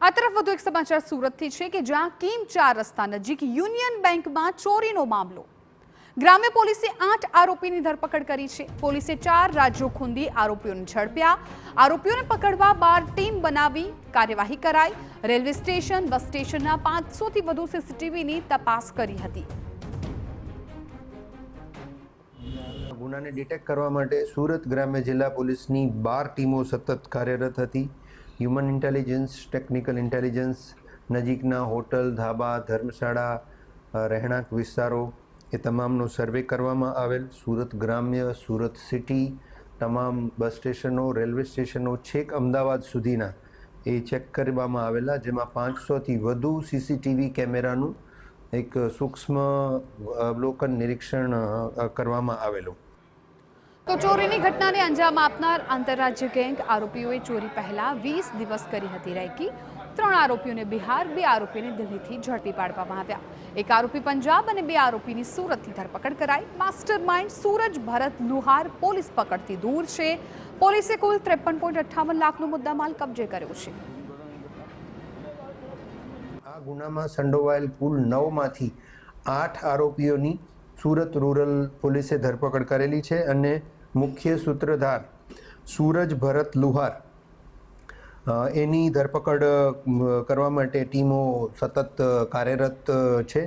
આ તરફ વધુ એક સમાચાર સુરતથી છે કે જ્યાં કિમ 4 રસ્તા નજીક યુનિયન બેંકમાં ચોરીનો મામલો. ગ્રામ્ય પોલીસે 8 આરોપીની ધરપકડ કરી છે. પોલીસે 4 રાજ્યો ખૂંદી આરોપીઓને ઝડપ્યા. આરોપીઓને પકડવા 12 ટીમ બનાવી કાર્યવાહી કરાઈ. રેલવે સ્ટેશન, બસ સ્ટેશનના 500થી વધુ સીસીટીવીની તપાસ કરી હતી. ગુનાને ડિટેક્ટ કરવા માટે સુરત ગ્રામ્ય જિલ્લા પોલીસની 12 ટીમો સતત કાર્યરત હતી. હ્યુમન ઇન્ટેલિજન્સ, ટેકનિકલ ઇન્ટેલિજન્સ, નજીકના હોટલ, ધાબા, ધર્મશાળા, રહેણાંક વિસ્તારો એ તમામનો સર્વે કરવામાં આવેલ. સુરત ગ્રામ્ય, સુરત સિટી, તમામ બસ સ્ટેશનો, રેલવે સ્ટેશનો છેક અમદાવાદ સુધીના એ ચેક કરવામાં આવેલા, જેમાં 500થી વધુ સીસીટીવી કેમેરાનું એક સૂક્ષ્મ અવલોકન નિરીક્ષણ કરવામાં આવેલું. તો ચોરીની ઘટનાને અંજામ આપનાર આંતરરાજ્ય ગેંગ આરોપીઓએ ચોરી પહેલા 20 દિવસ કરી હતી રેકી. 3 આરોપીઓને બિહાર, 2 આરોપીને દિલ્હીથી ઝડપી પાડવામાં આવ્યા. 1 આરોપી પંજાબ અને 2 આરોપીની સુરતથી ધરપકડ કરાઈ. માસ્ટર માઇન્ડ સૂરજ ભરત લુહાર પોલીસ પકડથી દૂર છે. પોલીસે કુલ 53.58 લાખનો મુદ્દામાલ કબજે કર્યો છે. આ ગુનામાં સંડોવાયેલ કુલ 9માંથી 8 આરોપીઓની સુરત રૂરલ પોલીસે ધરપકડ કરેલી છે અને મુખ્ય સૂત્રધાર સૂરજ ભરત લુહાર એની ધરપકડ કરવા માટે ટીમો સતત કાર્યરત છે.